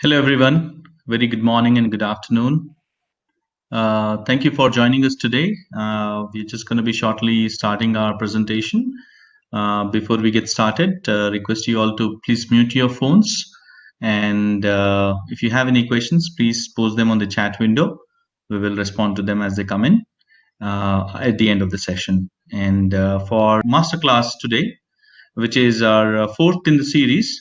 Hello, everyone. Very good morning and good afternoon. Thank you for joining us today. We're just going to be shortly starting our presentation. Before we get started, request you all to please mute your phones. And if you have any questions, please post them on the chat window. We will respond to them as they come in at the end of the session. And for masterclass today, which is our fourth in the series,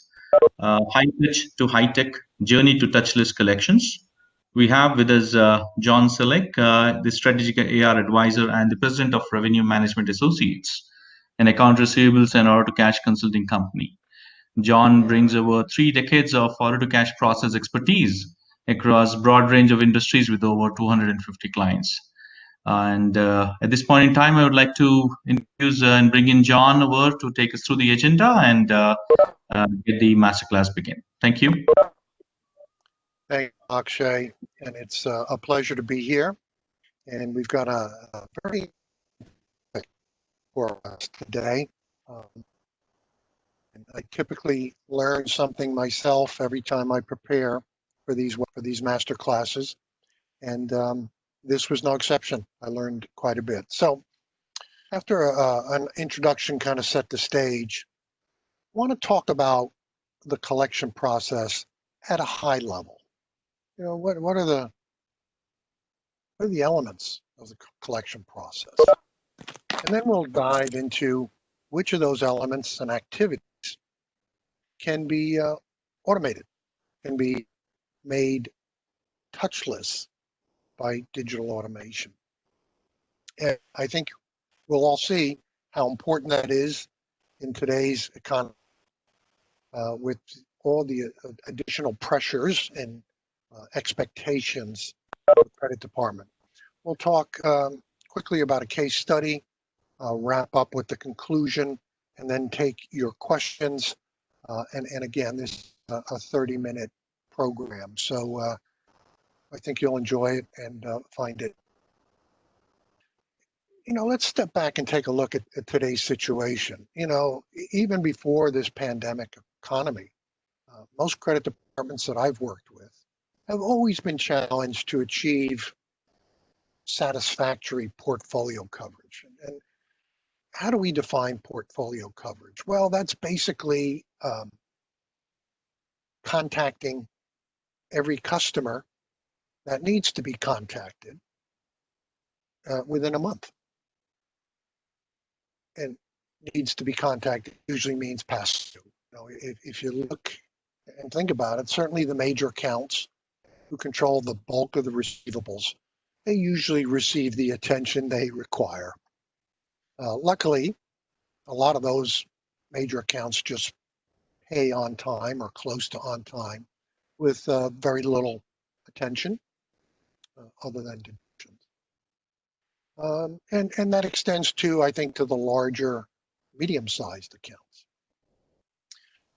High Touch to High Tech Journey to Touchless Collections. We have with us John Selleck, the Strategic AR Advisor and the President of Revenue Management Associates, an account receivables and order to cash consulting company. John brings over 3 decades of order to cash process expertise across broad range of industries with over 250 clients. And at this point in time, I would like to introduce and bring in John over to take us through the agenda and get the masterclass begin. Thank you. Thank you, Akshay, and it's a pleasure to be here. And we've got a very for us today. And I typically learn something myself every time I prepare for these master classes, and this was no exception. I learned quite a bit. So, after an introduction kind of set the stage, I want to talk about the collection process at a high level. You know, what are the elements of the collection process? And then we'll dive into which of those elements and activities can be automated, can be made touchless by digital automation. And I think we'll all see how important that is in today's economy with all the additional pressures and expectations of the credit department. We'll talk quickly about a case study, wrap up with the conclusion, and then take your questions. And again, this is a 30-minute program, so I think you'll enjoy it and find it. You know, let's step back and take a look at today's situation. You know, even before this pandemic economy, most credit departments that I've worked with have always been challenged to achieve satisfactory portfolio coverage. And how do we define portfolio coverage? Well, that's basically contacting every customer that needs to be contacted within a month. And needs to be contacted usually means past due. You know, if you look and think about it, certainly the major accounts who control the bulk of the receivables, they usually receive the attention they require. Luckily, a lot of those major accounts just pay on time or close to on time with very little attention other than deductions. And that extends to, I think, to the larger medium-sized accounts.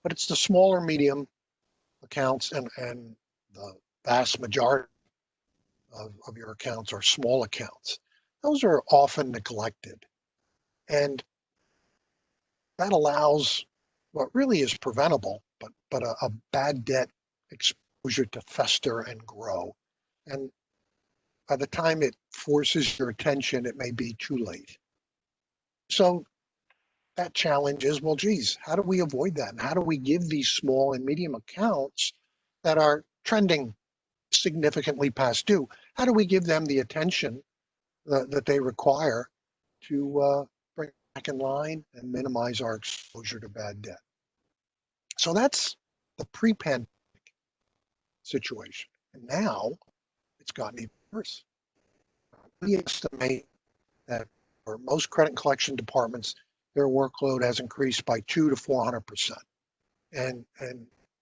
But it's the smaller medium accounts and the vast majority of your accounts are small accounts. Those are often neglected. And that allows what really is preventable, but a bad debt exposure to fester and grow. And by the time it forces your attention, it may be too late. So that challenge is, well, geez, how do we avoid that? And how do we give these small and medium accounts that are trending significantly past due, how do we give them the attention that they require to bring back in line and minimize our exposure to bad debt? So that's the pre-pandemic situation. And now it's gotten even worse. We estimate that for most credit collection departments, their workload has increased by 200 to 400%. And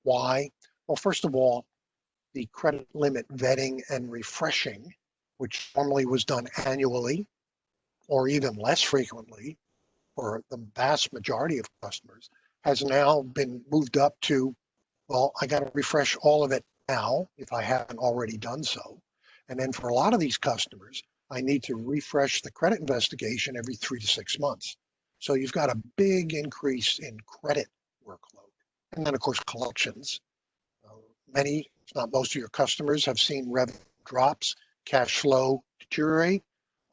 why? Well, first of all, the credit limit vetting and refreshing, which normally was done annually or even less frequently for the vast majority of customers, has now been moved up to, well, I got to refresh all of it now if I haven't already done so. And then for a lot of these customers, I need to refresh the credit investigation every 3 to 6 months. So you've got a big increase in credit workload. And then, of course, collections. Many It's not most of your customers have seen revenue drops, cash flow deteriorate.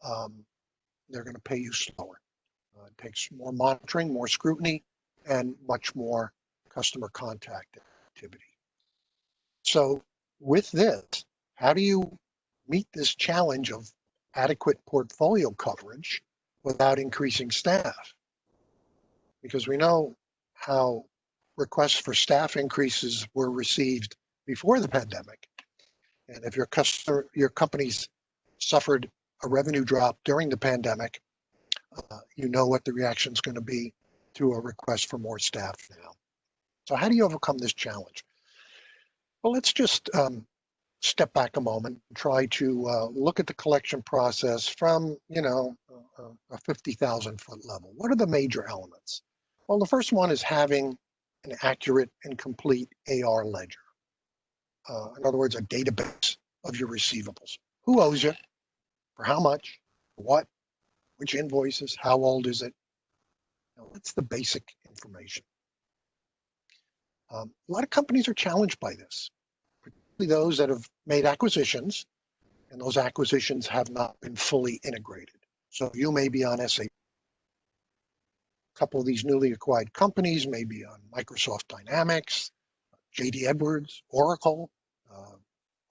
They're going to pay you slower. It takes more monitoring, more scrutiny, and much more customer contact activity. So with this, how do you meet this challenge of adequate portfolio coverage without increasing staff? Because we know how requests for staff increases were received before the pandemic. And if your company's suffered a revenue drop during the pandemic, you know what the reaction is going to be to a request for more staff now. So how do you overcome this challenge? Well, let's just step back a moment and try to look at the collection process from, a 50,000 foot level. What are the major elements? Well, the first one is having an accurate and complete AR ledger. In other words, a database of your receivables. Who owes you? For how much? What? Which invoices? How old is it? That's the basic information. A lot of companies are challenged by this, particularly those that have made acquisitions, and those acquisitions have not been fully integrated. So you may be on SAP. A couple of these newly acquired companies may be on Microsoft Dynamics, JD Edwards, Oracle,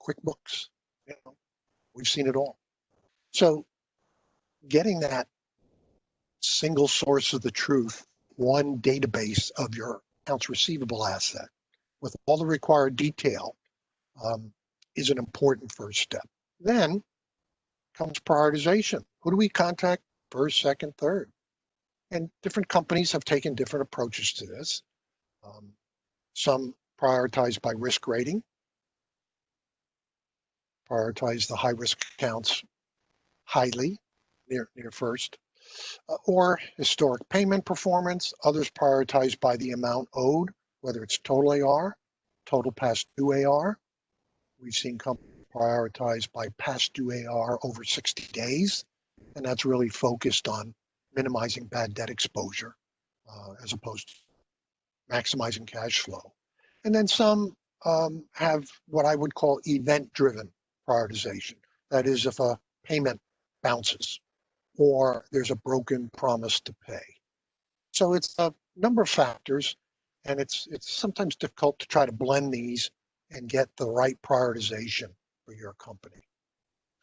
QuickBooks. We've seen it all. So getting that single source of the truth, one database of your accounts receivable asset with all the required detail is an important first step. Then comes prioritization. Who do we contact first, second, third? And different companies have taken different approaches to this. Some prioritize by risk rating, prioritize the high risk accounts highly, near first, or historic payment performance. Others prioritize by the amount owed, whether it's total AR, total past due AR. We've seen companies prioritize by past due AR over 60 days, and that's really focused on minimizing bad debt exposure as opposed to maximizing cash flow. And then some have what I would call event-driven prioritization. That is, if a payment bounces or there's a broken promise to pay. So it's a number of factors, and it's sometimes difficult to try to blend these and get the right prioritization for your company.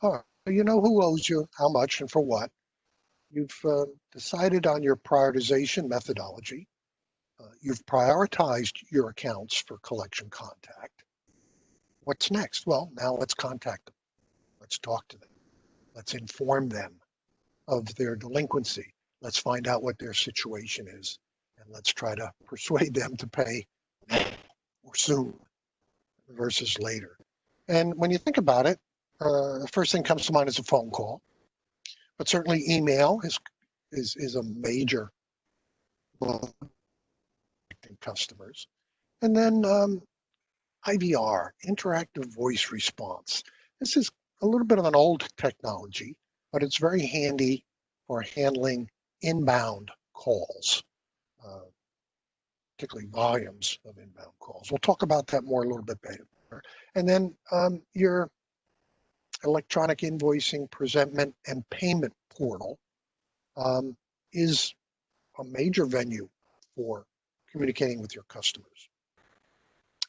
All right, so you know who owes you, how much, and for what. You've decided on your prioritization methodology. You've prioritized your accounts for collection contact. What's next? Well, now let's contact them. Let's talk to them. Let's inform them of their delinquency. Let's find out what their situation is, and let's try to persuade them to pay now or soon versus later. And when you think about it, the first thing comes to mind is a phone call, but certainly email is a major customers. And then IVR, interactive voice response. This is a little bit of an old technology, but it's very handy for handling inbound calls, particularly volumes of inbound calls. We'll talk about that more a little bit later. And then your electronic invoicing, presentment, and payment portal is a major venue for communicating with your customers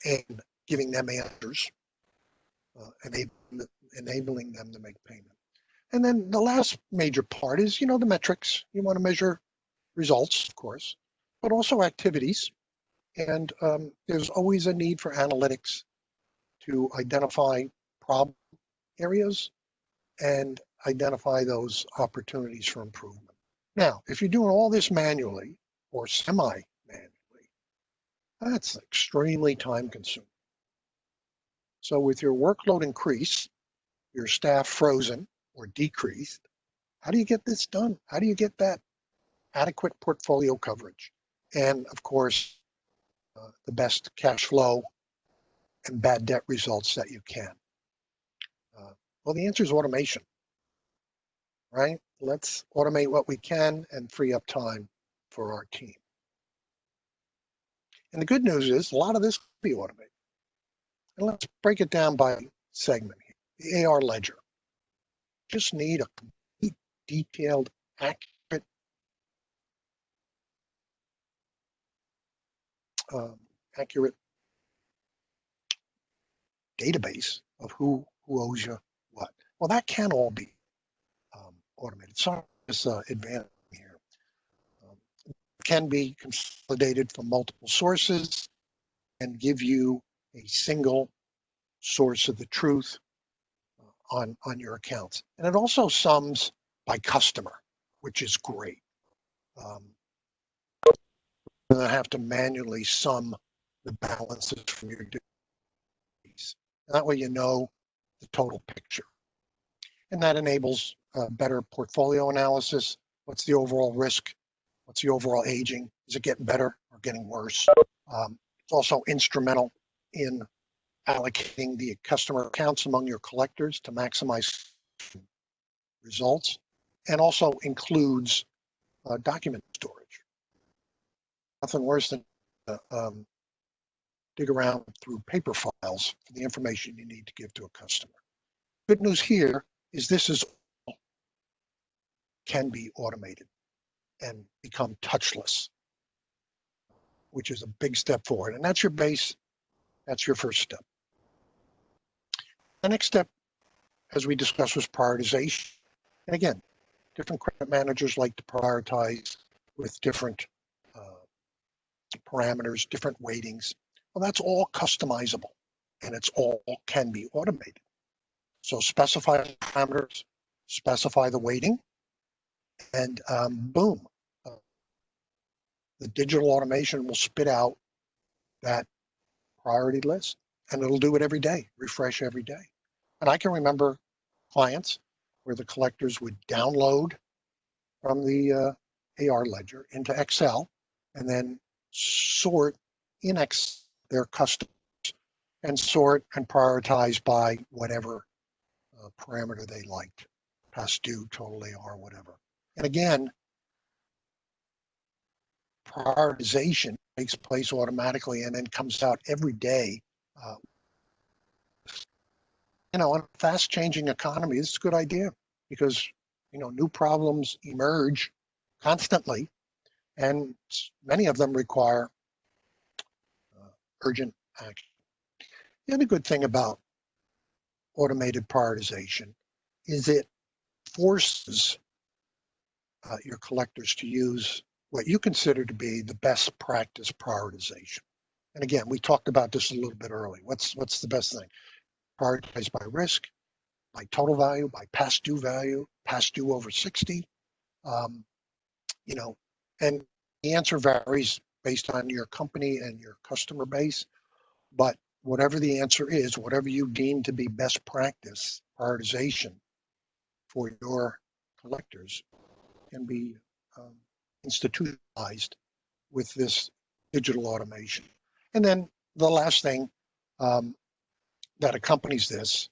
and giving them answers, enabling them to make payment. And then the last major part is, the metrics. You want to measure results, of course, but also activities. And there's always a need for analytics to identify problem areas and identify those opportunities for improvement. Now, if you're doing all this manually or semi-manually, that's extremely time consuming. So with your workload increase, your staff frozen or decreased, how do you get this done? How do you get that adequate portfolio coverage? And of course, the best cash flow and bad debt results that you can. Well, the answer is automation, right? Let's automate what we can and free up time for our team. And the good news is a lot of this can be automated. And let's break it down by segment here. The AR ledger. Just need a complete, detailed, accurate accurate database of who owes you what. Well, that can all be automated. So this advantage here can be consolidated from multiple sources and give you a single source of the truth on your accounts. And it also sums by customer, which is great. You don't have to manually sum the balances from your duties. That way you know the total picture. And that enables better portfolio analysis. What's the overall risk? What's the overall aging? Is it getting better or getting worse? It's also instrumental in allocating the customer accounts among your collectors to maximize results, and also includes document storage. Nothing worse than dig around through paper files for the information you need to give to a customer. Good news here is this is can be automated and become touchless, which is a big step forward. And that's your base. That's your first step. The next step, as we discussed, was prioritization. And again, different credit managers like to prioritize with different parameters, different weightings. Well, that's all customizable, and it's all can be automated. So specify the parameters, specify the weighting, and boom, the digital automation will spit out that priority list, and it'll do it every day, refresh every day. And I can remember clients where the collectors would download from the AR ledger into Excel and then sort in Excel their customers and sort and prioritize by whatever parameter they liked, past due, total AR, whatever. And again, prioritization takes place automatically and then comes out every day. In a fast changing economy, this is a good idea because, new problems emerge constantly, and many of them require urgent action. The other good thing about automated prioritization is it forces your collectors to use what you consider to be the best practice prioritization. And again, we talked about this a little bit early. What's the best thing? Prioritize by risk, by total value, by past due value, past due over 60. And the answer varies based on your company and your customer base. But whatever the answer is, whatever you deem to be best practice prioritization for your collectors can be institutionalized with this digital automation. And then the last thing that accompanies this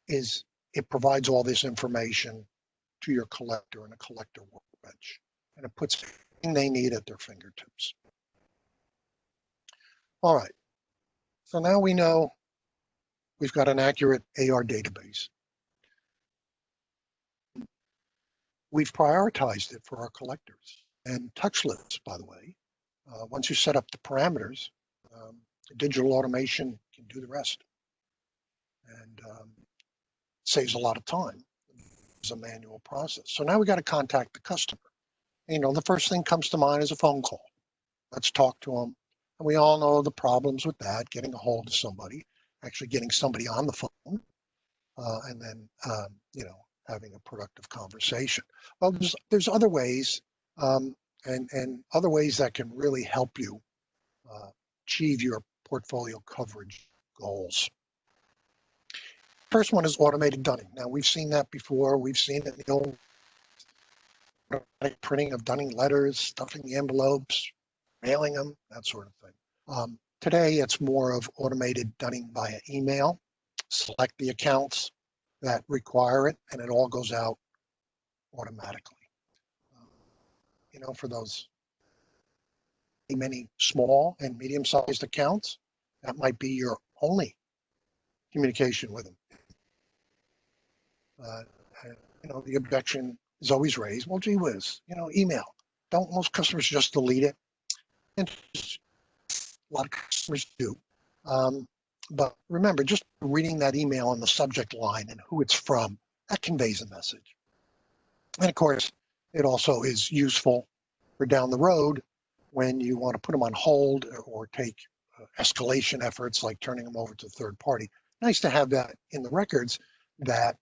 is it provides all this information to your collector in a collector workbench, and it puts everything they need at their fingertips. All right, so now we know we've got an accurate AR database. We've prioritized it for our collectors. And Touchless, by the way, once you set up the parameters, digital automation can do the rest. And saves a lot of time. It's a manual process. So now we got to contact the customer. The first thing comes to mind is a phone call. Let's talk to them. And we all know the problems with that, getting a hold of somebody, actually getting somebody on the phone, and then, having a productive conversation. Well, there's other ways, and other ways that can really help you achieve your portfolio coverage goals. First one is automated dunning. Now, we've seen that before. We've seen it in the old printing of dunning letters, stuffing the envelopes, mailing them, that sort of thing. Today, it's more of automated dunning via email. Select the accounts that require it, and it all goes out automatically. For those many small and medium-sized accounts, that might be your only communication with them. The objection is always raised. Well, gee whiz, email. Don't most customers just delete it? And a lot of customers do. But remember, just reading that email in the subject line and who it's from, that conveys a message. And of course, it also is useful for down the road when you want to put them on hold or take escalation efforts like turning them over to a third party. Nice to have that in the records that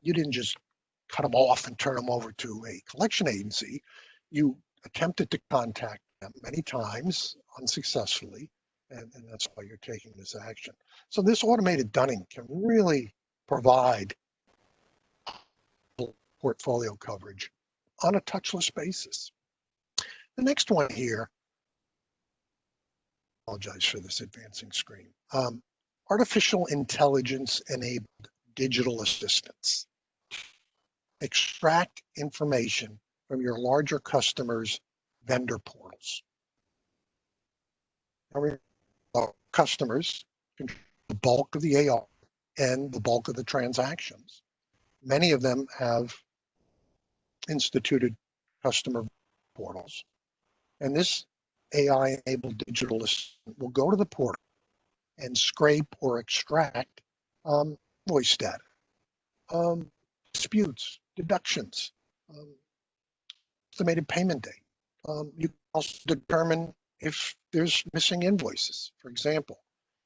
you didn't just cut them off and turn them over to a collection agency. You attempted to contact them many times unsuccessfully, and that's why you're taking this action. So this automated dunning can really provide portfolio coverage on a touchless basis. The next one here, I apologize for this advancing screen, artificial intelligence enabled digital assistants. Extract information from your larger customers' vendor portals. Our customers control the bulk of the AR and the bulk of the transactions. Many of them have instituted customer portals. And this AI-enabled digital assistant will go to the portal and scrape or extract voice data, disputes, deductions, estimated payment date. You can also determine if there's missing invoices. For example,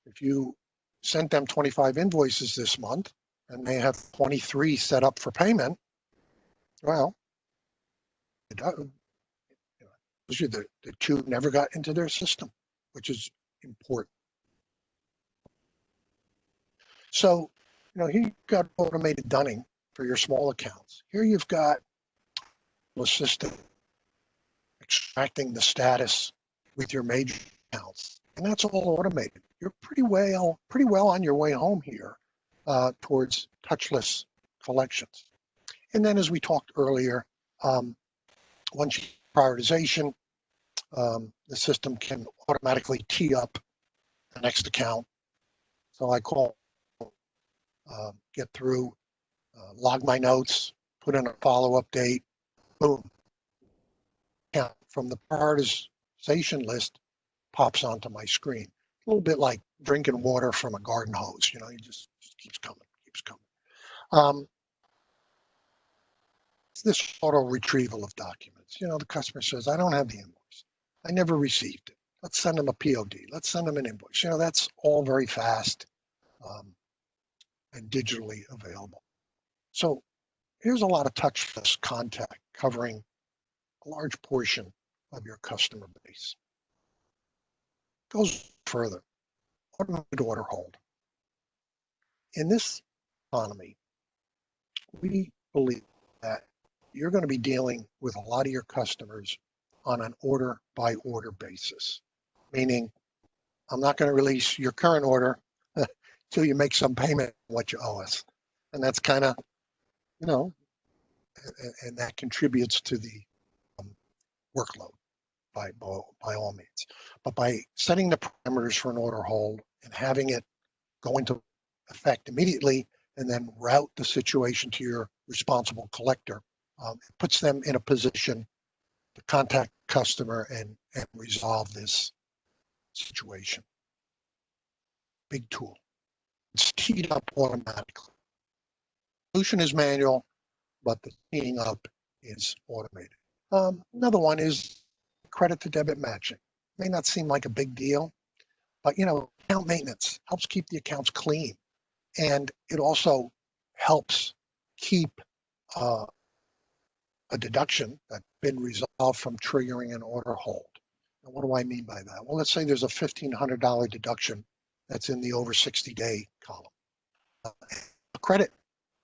if you sent them 25 invoices this month and they have 23 set up for payment, well, the two never got into their system, which is important. So, here you've got automated dunning for your small accounts. Here you've got assistant extracting the status with your major accounts, and that's all automated. You're pretty well on your way home here towards touchless collections. And then, as we talked earlier, once you prioritization, the system can automatically tee up the next account. So I call, get through, log my notes, put in a follow-up date, boom. Count from the prioritization list pops onto my screen. A little bit like drinking water from a garden hose. You just keeps coming, keeps coming. This auto retrieval of documents. The customer says, I don't have the invoice. I never received it. Let's send them a POD. Let's send them an invoice. That's all very fast and digitally available. So here's a lot of touchless contact covering a large portion of your customer base. Goes further. Automated order hold. In this economy, we believe that you're going to be dealing with a lot of your customers on an order by order basis, meaning I'm not going to release your current order until you make some payment on what you owe us. And that's kind of, and that contributes to the workload by all means. But by setting the parameters for an order hold and having it go into effect immediately and then route the situation to your responsible collector, it puts them in a position to contact the customer and resolve this situation. Big tool. It's teed up automatically. Solution is manual, but the teeing up is automated. Another one is credit to debit matching. May not seem like a big deal, but account maintenance helps keep the accounts clean. And it also helps keep a deduction that's been resolved from triggering an order hold. And what do I mean by that? Well, let's say there's a $1,500 deduction that's in the over 60-day column. The credit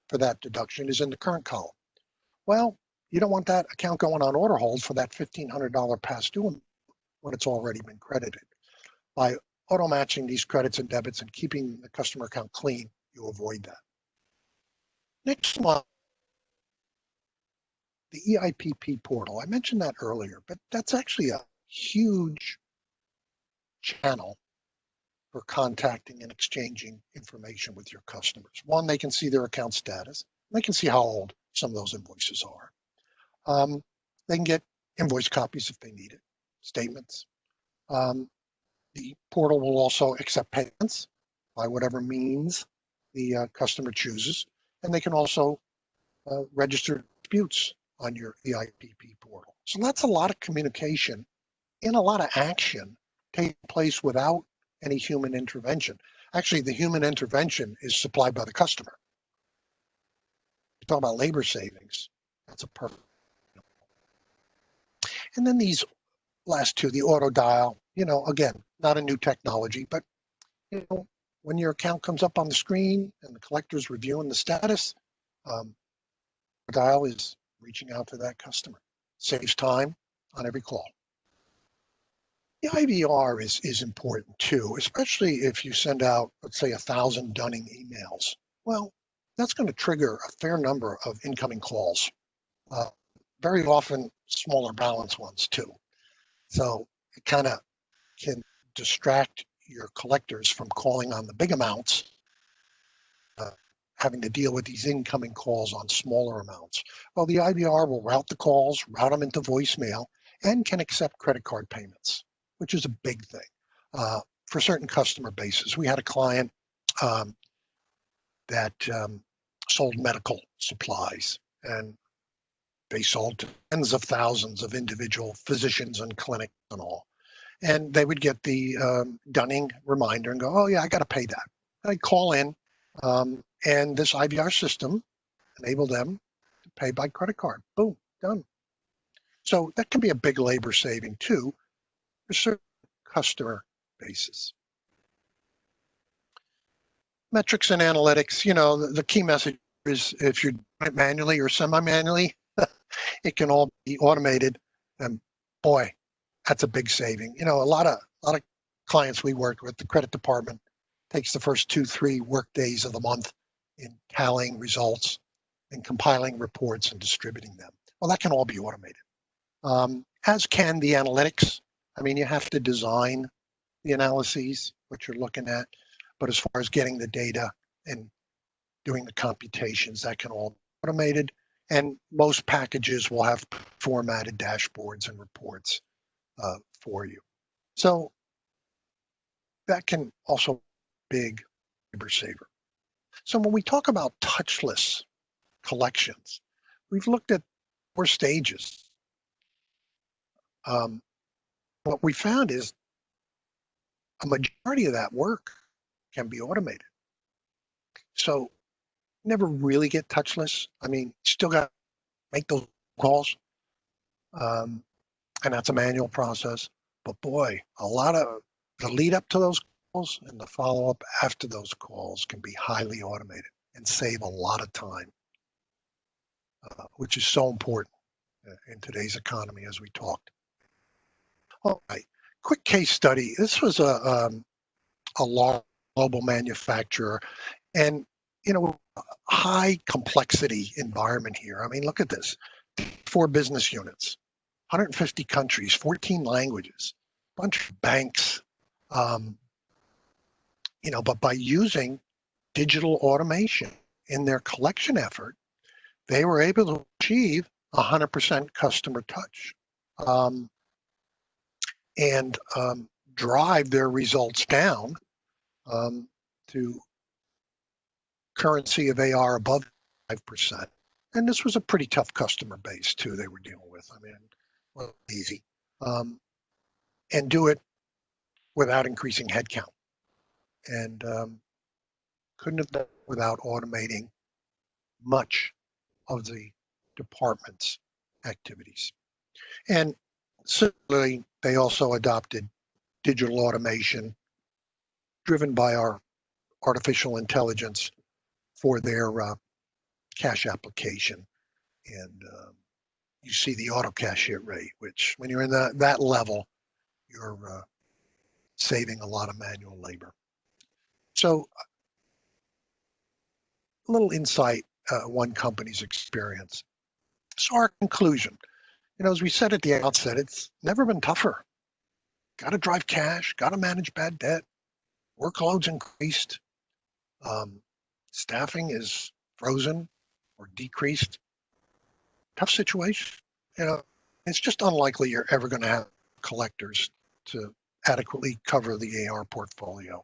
for that deduction is in the current column. Well, you don't want that account going on order hold for that $1,500 past due when it's already been credited. By auto matching these credits and debits and keeping the customer account clean, you avoid that. Next one, the EIPP portal. I mentioned that earlier, but that's actually a huge channel for contacting and exchanging information with your customers. One, they can see their account status. They can see how old some of those invoices are. They can get invoice copies if they need it, statements. The portal will also accept payments by whatever means the customer chooses, and they can also register disputes on your EIPP portal. So that's a lot of communication and a lot of action taking place without any human intervention. Actually, the human intervention is supplied by the customer. You talk about labor savings. That's a perfect. And then these last two, the auto dial, again, not a new technology, but when your account comes up on the screen and the collector's reviewing the status, dial is reaching out to that customer. Saves time on every call. The IVR is important too, especially if you send out, let's say, 1,000 dunning emails. Well, that's going to trigger a fair number of incoming calls, very often smaller balance ones too. So it kind of can distract your collectors from calling on the big amounts, having to deal with these incoming calls on smaller amounts. Well, the IVR will route the calls, route them into voicemail, and can accept credit card payments, which is a big thing for certain customer bases. We had a client that sold medical supplies, and they sold to tens of thousands of individual physicians and clinics and all. And they would get the dunning reminder and go, oh yeah, I got to pay that. I'd call in, and this IVR system enabled them to pay by credit card. Boom, done. So that can be a big labor saving too for certain customer bases. Metrics and analytics, the key message is if you're doing it manually or semi-manually, it can all be automated. And boy, that's a big saving. A lot of clients we worked with, the credit department takes the first 2-3 work days of the month in tallying results and compiling reports and distributing them. Well, that can all be automated, as can the analytics. I mean, you have to design the analyses, what you're looking at, but as far as getting the data and doing the computations, that can all be automated. And most packages will have formatted dashboards and reports for you. So that can also be a big labor saver. So when we talk about touchless collections, we've looked at 4 stages. What we found is a majority of that work can be automated. So never really get touchless. I mean, still got to make those calls, and that's a manual process. But boy, a lot of the lead up to those calls and the follow up after those calls can be highly automated and save a lot of time, which is so important in today's economy, as we talked. All right, quick case study. This was a large global manufacturer, and high complexity environment here. I mean, look at this: 4 business units, 150 countries, 14 languages, bunch of banks. But by using digital automation in their collection effort, they were able to achieve 100% customer touch, and drive their results down to currency of AR above 5%. And this was a pretty tough customer base too they were dealing with. I mean, well, easy. And do it without increasing headcount. And couldn't have done it without automating much of the department's activities. And similarly, they also adopted digital automation driven by our artificial intelligence for their cash application. And you see the auto cash hit rate, which when you're in that level, you're saving a lot of manual labor. So a little insight, one company's experience. So our conclusion, as we said at the outset, it's never been tougher. Got to drive cash, got to manage bad debt, workload's increased, staffing is frozen or decreased. Tough situation. It's just unlikely you're ever going to have collectors to adequately cover the AR portfolio.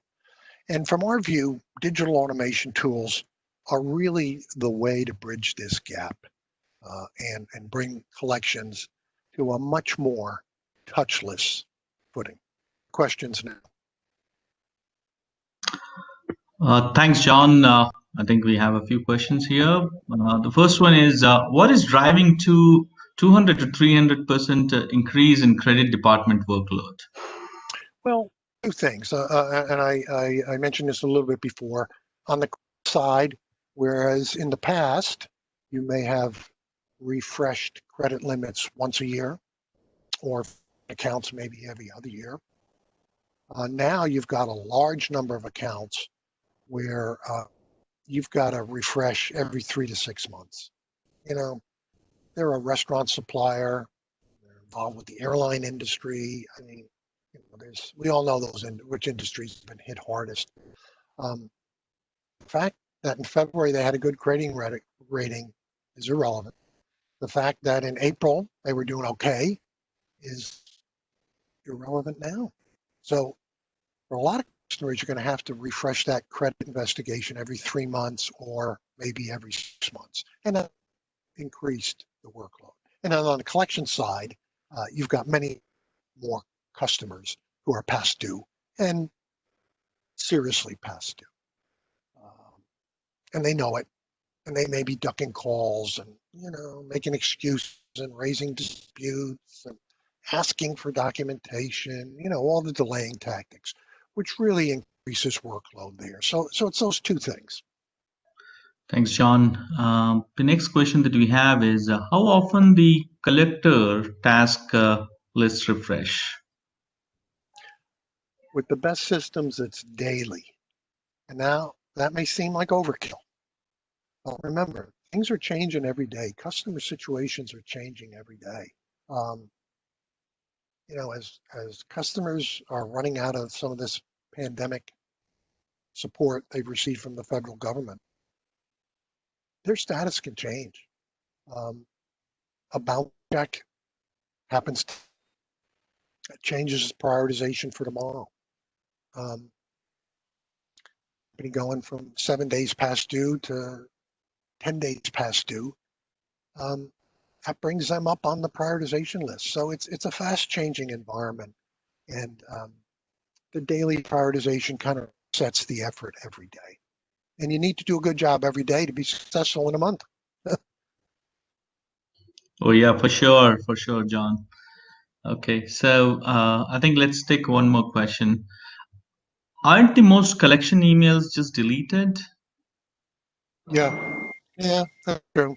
And from our view, digital automation tools are really the way to bridge this gap and bring collections to a much more touchless footing. Questions now? Thanks, John. I think we have a few questions here. The first one is, what is driving to 200 to 300% increase in credit department workload? Well, two things, and I mentioned this a little bit before. On the side, whereas in the past, you may have refreshed credit limits once a year, or accounts maybe every other year. Now you've got a large number of accounts where you've got to refresh every 3 to 6 months. They're a restaurant supplier, they're involved with the airline industry. I mean, we all know which industries have been hit hardest. The fact that in February they had a good rating is irrelevant. The fact that in April they were doing okay is irrelevant now. So for a lot of customers, you're going to have to refresh that credit investigation every 3 months or maybe every 6 months. And that increased the workload. And then on the collection side, you've got many more customers who are past due and seriously past due. And they know it. And they may be ducking calls and, making excuses and raising disputes and asking for documentation, all the delaying tactics, which really increases workload there. So it's those two things. Thanks, John. The next question that we have is, how often the collector task list refresh? With the best systems, it's daily. And now that may seem like overkill. But remember, things are changing every day. Customer situations are changing every day. As customers are running out of some of this pandemic support they've received from the federal government, their status can change. A bounce check happens, changes prioritization for tomorrow. Going from 7 days past due to 10 days past due, that brings them up on the prioritization list. So it's a fast changing environment, and the daily prioritization kind of sets the effort every day. And you need to do a good job every day to be successful in a month. Oh yeah, for sure, John. Okay, so I think let's take one more question. Aren't the most collection emails just deleted? Yeah, that's true.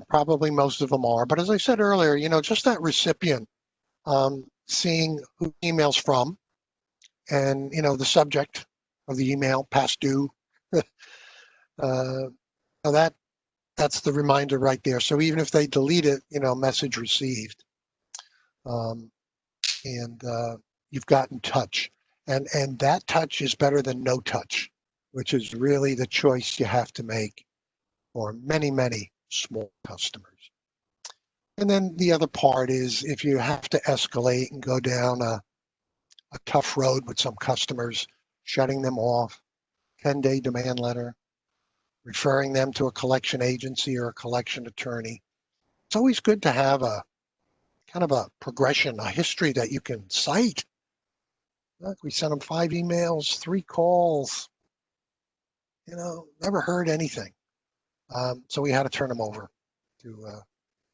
Probably most of them are. But as I said earlier, just that recipient seeing who emails from and, the subject of the email, past due, that's the reminder right there. So even if they delete it, message received. And you've got in touch. And that touch is better than no touch, which is really the choice you have to make for many, many small customers. And then the other part is if you have to escalate and go down a tough road with some customers, shutting them off, 10-day demand letter, referring them to a collection agency or a collection attorney. It's always good to have a kind of a progression, a history that you can cite. Look, we sent them 5 emails, 3 calls, never heard anything. So we had to turn them over to a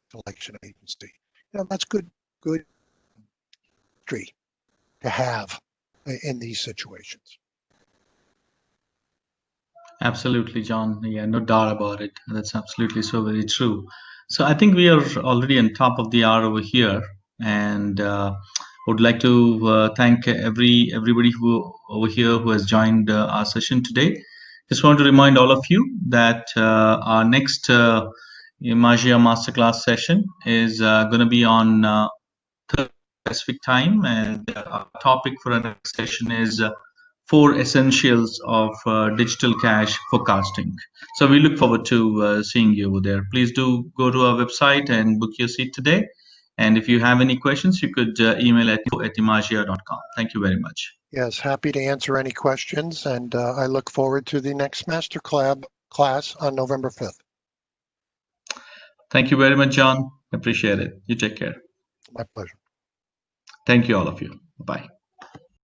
collection agency. That's good history to have in these situations. Absolutely, John. Yeah, no doubt about it. That's absolutely so very true. So I think we are already on top of the hour over here, and would like to thank everybody who over here who has joined our session today. Just want to remind all of you that our next Emagia Masterclass session is going to be on Thursday Pacific time, and our topic for our next session is four essentials of digital cash forecasting. So we look forward to seeing you over there. Please do go to our website and book your seat today. And if you have any questions, you could email at info@emagia.com. Thank you very much. Yes, happy to answer any questions, and I look forward to the next Master class on November 5th. Thank you very much, John. Appreciate it. You take care. My pleasure. Thank you, all of you. Bye.